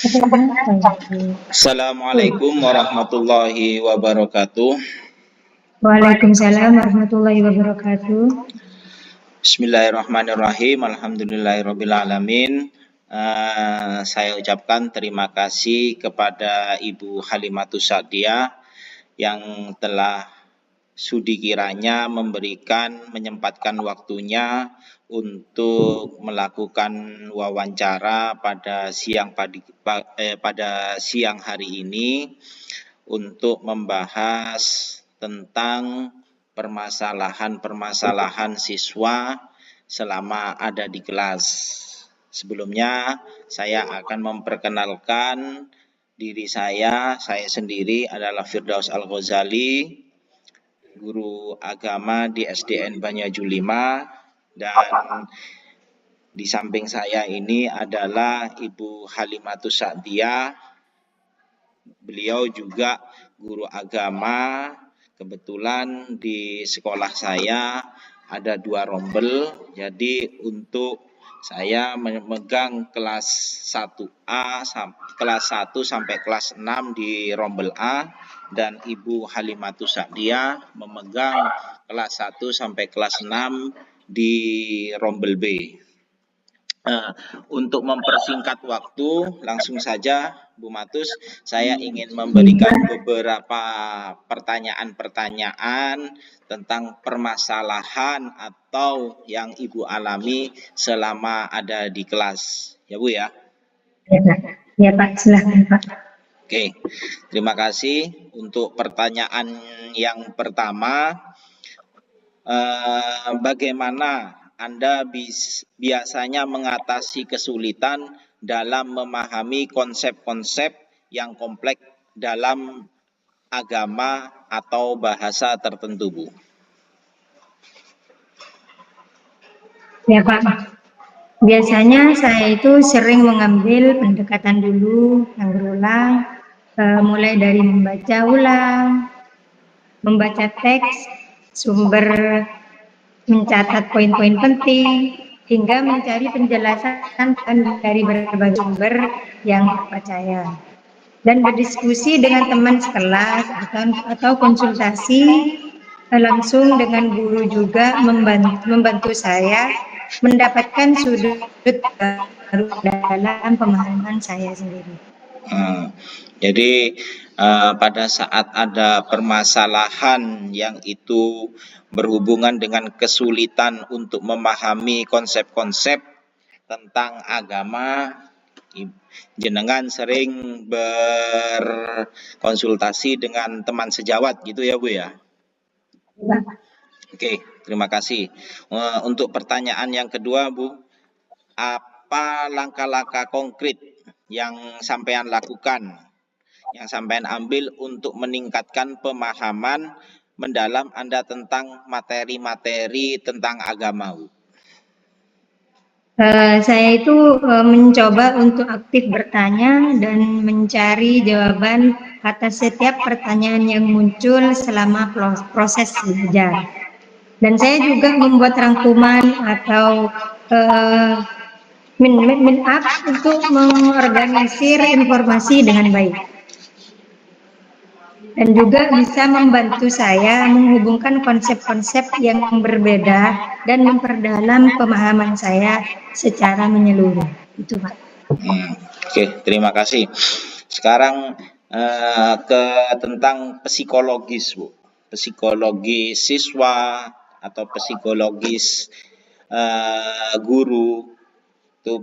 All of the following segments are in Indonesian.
Assalamualaikum warahmatullahi wabarakatuh. Waalaikumsalam warahmatullahi wabarakatuh. Bismillahirrahmanirrahim. Alhamdulillahirrabbilalamin. Saya ucapkan terima kasih kepada Ibu Halimatus Sa'diyah yang telah sudi kiranya menyempatkan waktunya untuk melakukan wawancara pada siang hari ini untuk membahas tentang permasalahan siswa selama ada di kelas. Sebelumnya saya akan memperkenalkan diri saya sendiri adalah Firdaus Al-Ghazali, guru agama di SDN Banyuaju 5, dan di samping saya ini adalah Ibu Halimatus Sa'diyah. Beliau juga guru agama. Kebetulan di sekolah saya ada 2 rombel, jadi untuk saya memegang kelas 1 sampai kelas 6 di rombel A, dan Ibu Halimatus Sa'diyah memegang kelas 1 sampai kelas 6 di rombel B. Untuk mempersingkat waktu, langsung saja Bu Matus, saya ingin memberikan beberapa pertanyaan tentang permasalahan atau yang Ibu alami selama ada di kelas. Ya Bu ya? Ya Pak, silahkan Pak. Oke, terima kasih. Untuk pertanyaan yang pertama, bagaimana Anda biasanya mengatasi kesulitan dalam memahami konsep-konsep yang kompleks dalam agama atau bahasa tertentu, Bu? Ya Pak, biasanya saya itu sering mengambil pendekatan dulu yang berulang, mulai dari membaca ulang, membaca teks, sumber, mencatat poin-poin penting, hingga mencari penjelasan dari berbagai sumber yang terpercaya, dan berdiskusi dengan teman sekelas atau konsultasi langsung dengan guru juga membantu saya mendapatkan sudut baru dalam pemahaman saya sendiri. Jadi pada saat ada permasalahan yang itu berhubungan dengan kesulitan untuk memahami konsep-konsep tentang agama, jenengan sering berkonsultasi dengan teman sejawat gitu ya Bu ya? Oke, terima kasih. Untuk pertanyaan yang kedua Bu, apa langkah-langkah konkret yang sampean lakukan, yang sampean ambil untuk meningkatkan pemahaman mendalam Anda tentang materi-materi tentang agama, Bu? Saya itu mencoba untuk aktif bertanya dan mencari jawaban atas setiap pertanyaan yang muncul selama proses belajar. Dan saya juga membuat rangkuman atau min-up untuk mengorganisir informasi dengan baik. Dan juga bisa membantu saya menghubungkan konsep-konsep yang berbeda dan memperdalam pemahaman saya secara menyeluruh. Itu Pak. Oke, terima kasih. Sekarang tentang psikologis Bu, psikologis siswa atau psikologis guru. Itu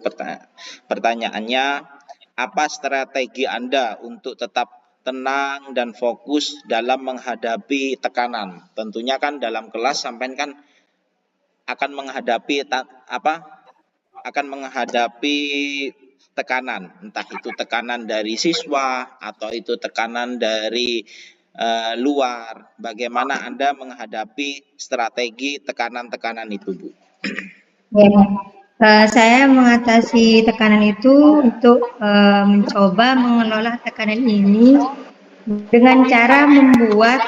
pertanyaannya, apa strategi Anda untuk tetap tenang dan fokus dalam menghadapi tekanan? Tentunya kan dalam kelas sampean kan akan menghadapi tekanan, entah itu tekanan dari siswa atau itu tekanan dari luar. Bagaimana Anda menghadapi strategi tekanan-tekanan itu, Bu? Ya, saya mengatasi tekanan itu untuk mencoba mengelola tekanan ini dengan cara membuat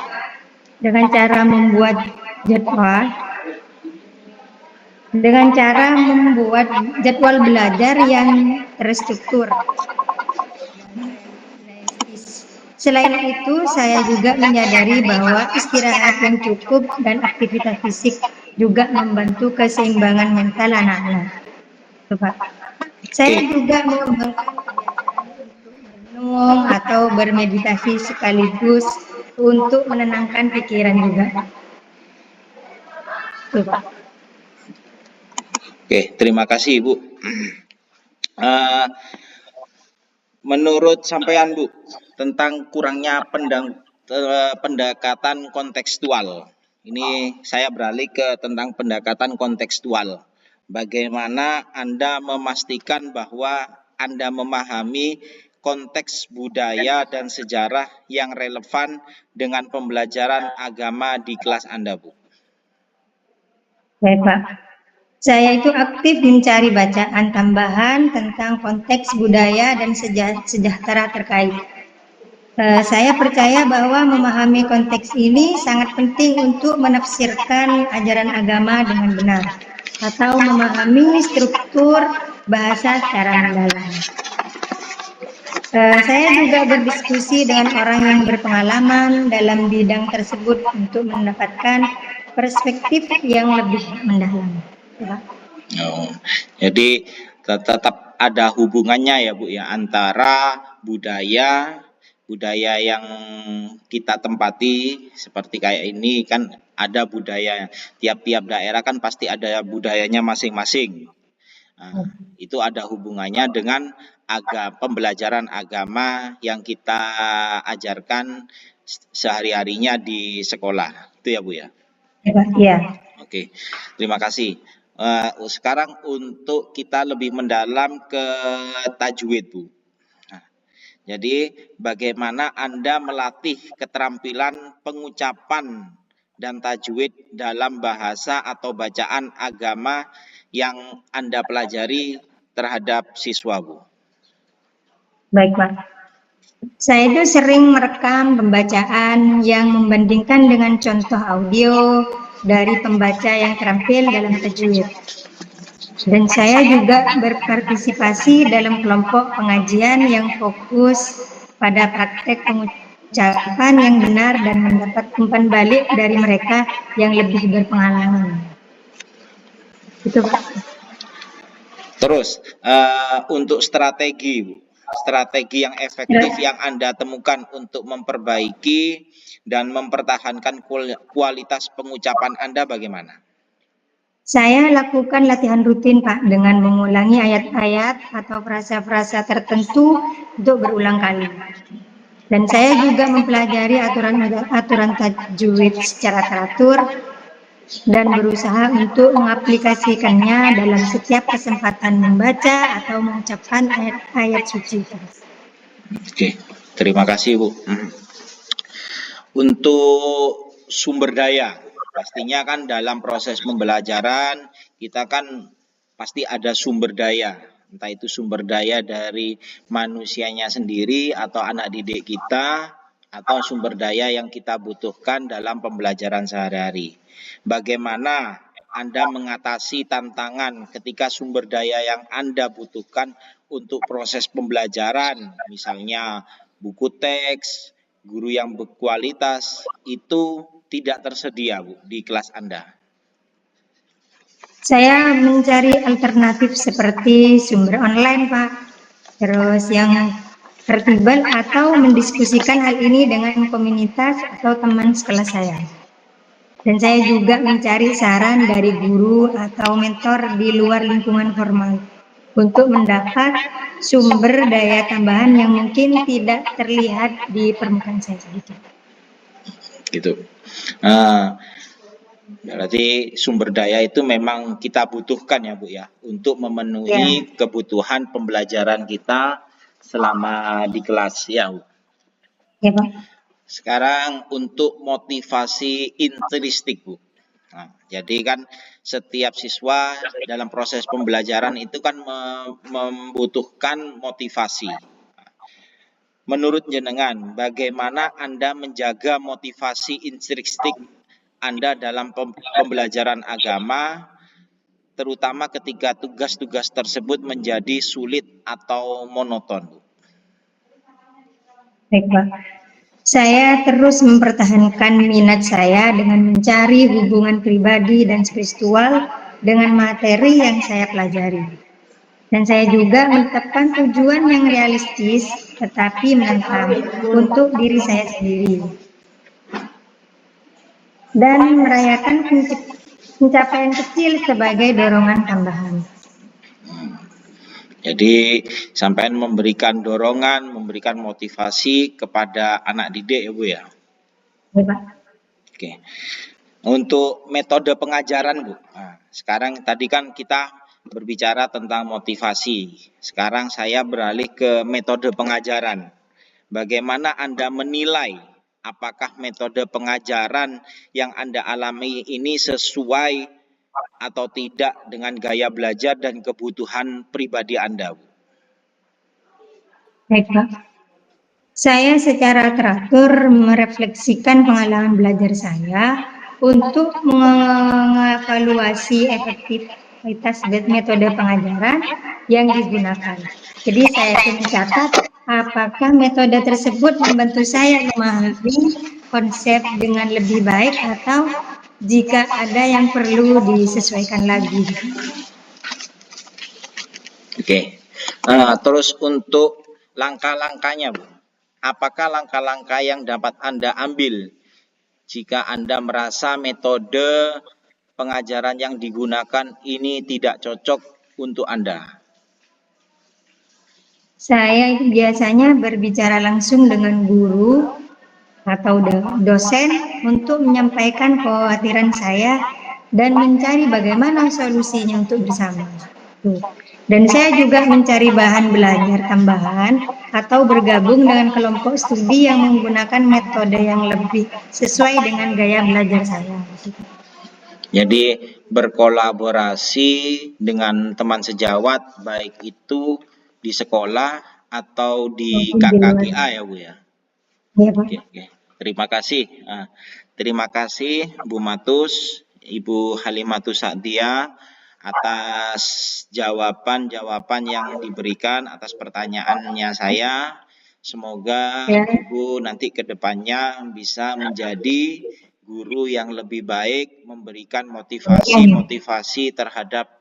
jadwal belajar yang terstruktur. Selain itu, saya juga menyadari bahwa istirahat yang cukup dan aktivitas fisik juga membantu keseimbangan mental anak-anak. Itu, Pak. Saya Oke, juga mengembangkan kebiasaan untuk merenung atau bermeditasi sekaligus untuk menenangkan pikiran juga. Itu, Pak. oke, terima kasih Bu. Eh, Menurut sampean Bu, tentang kurangnya pendekatan kontekstual. Ini saya beralih ke tentang pendekatan kontekstual. Bagaimana Anda memastikan bahwa Anda memahami konteks budaya dan sejarah yang relevan dengan pembelajaran agama di kelas Anda, Bu? Baik, Pak. Saya itu aktif mencari bacaan tambahan tentang konteks budaya dan sejahtera terkait. Saya percaya bahwa memahami konteks ini sangat penting untuk menafsirkan ajaran agama dengan benar atau memahami struktur bahasa secara mendalam. Saya juga berdiskusi dengan orang yang berpengalaman dalam bidang tersebut untuk mendapatkan perspektif yang lebih mendalam. Oh, jadi tetap ada hubungannya ya Bu ya antara budaya yang kita tempati seperti kayak ini kan ada budaya tiap-tiap daerah kan pasti ada budayanya masing-masing. Nah, itu ada hubungannya dengan pembelajaran agama yang kita ajarkan sehari-harinya di sekolah. Itu ya Bu ya. Iya. Oke, terima kasih. Sekarang untuk kita lebih mendalam ke tajwid, Bu. Nah, jadi bagaimana Anda melatih keterampilan pengucapan dan tajwid dalam bahasa atau bacaan agama yang Anda pelajari terhadap siswa, Bu? Baik, Pak. Saya itu sering merekam pembacaan yang membandingkan dengan contoh audio dari pembaca yang terampil dalam tajwid. Dan saya juga berpartisipasi dalam kelompok pengajian yang fokus pada praktek pengucapan yang benar dan mendapat umpan balik dari mereka yang lebih berpengalaman. Itu, Pak. Terus untuk strategi, Bu. Strategi yang efektif yang Anda temukan untuk memperbaiki dan mempertahankan kualitas pengucapan Anda bagaimana? Saya lakukan latihan rutin, Pak, dengan mengulangi ayat-ayat atau frasa-frasa tertentu untuk berulang kali. Dan saya juga mempelajari aturan tajwid secara teratur dan berusaha untuk mengaplikasikannya dalam setiap kesempatan membaca atau mengucapkan ayat-ayat suci. Oke, terima kasih Bu. Untuk sumber daya, pastinya kan dalam proses pembelajaran kita kan pasti ada sumber daya, entah itu sumber daya dari manusianya sendiri atau anak didik kita atau sumber daya yang kita butuhkan dalam pembelajaran sehari-hari. Bagaimana Anda mengatasi tantangan ketika sumber daya yang Anda butuhkan untuk proses pembelajaran, misalnya buku teks, guru yang berkualitas itu tidak tersedia, Bu, di kelas Anda? Saya mencari alternatif seperti sumber online, Pak. Terus yang tertibal atau mendiskusikan hal ini dengan komunitas atau teman sekelas saya. Dan saya juga mencari saran dari guru atau mentor di luar lingkungan formal untuk mendapat sumber daya tambahan yang mungkin tidak terlihat di permukaan saya. Gitu. Berarti sumber daya itu memang kita butuhkan ya Bu ya untuk memenuhi kebutuhan pembelajaran kita selama di kelas ya Bu. Ya, Pak. Sekarang untuk motivasi intrinsik Bu. Nah, jadi kan setiap siswa dalam proses pembelajaran itu kan membutuhkan motivasi. Menurut jenengan, bagaimana Anda menjaga motivasi intrinsik Anda dalam pembelajaran agama, terutama ketika tugas-tugas tersebut menjadi sulit atau monoton? Baik, Pak. Saya terus mempertahankan minat saya dengan mencari hubungan pribadi dan spiritual dengan materi yang saya pelajari. Dan saya juga menetapkan tujuan yang realistis tetapi menantang untuk diri saya sendiri. Dan merayakan pencapaian kecil sebagai dorongan tambahan. Jadi sampean memberikan dorongan, memberikan motivasi kepada anak didik ya Bu ya. Ya, Pak. Oke. Untuk metode pengajaran Bu. Nah, sekarang tadi kan kita berbicara tentang motivasi. Sekarang saya beralih ke metode pengajaran. Bagaimana Anda menilai apakah metode pengajaran yang Anda alami ini sesuai atau tidak dengan gaya belajar dan kebutuhan pribadi Anda? Baik, Pak. Saya secara teratur merefleksikan pengalaman belajar saya untuk mengevaluasi efektivitas metode pengajaran yang digunakan. Jadi saya mencatat apakah metode tersebut membantu saya memahami konsep dengan lebih baik atau jika ada yang perlu disesuaikan lagi. Oke. Terus untuk langkah-langkahnya Bu. Apakah langkah-langkah yang dapat Anda ambil jika Anda merasa metode pengajaran yang digunakan ini tidak cocok untuk Anda? Saya biasanya berbicara langsung dengan guru atau dosen untuk menyampaikan kekhawatiran saya dan mencari bagaimana solusinya untuk bersama. Dan saya juga mencari bahan belajar tambahan atau bergabung dengan kelompok studi yang menggunakan metode yang lebih sesuai dengan gaya belajar saya. Jadi berkolaborasi dengan teman sejawat baik itu di sekolah atau di KKGA ya Bu ya. Ya, Pak. Oke. Terima kasih. Terima kasih Bu Matus, Ibu Halimatus Sa'diyah atas jawaban-jawaban yang diberikan atas pertanyaannya saya. Semoga Ya. Ibu nanti ke depannya bisa menjadi guru yang lebih baik, memberikan motivasi terhadap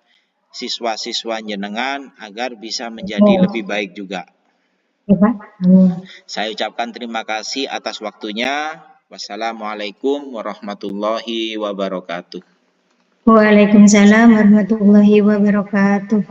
siswa-siswa jenengan agar bisa menjadi lebih baik juga. Ya, Pak. Saya ucapkan terima kasih atas waktunya. Wassalamualaikum warahmatullahi wabarakatuh. Waalaikumsalam warahmatullahi wabarakatuh.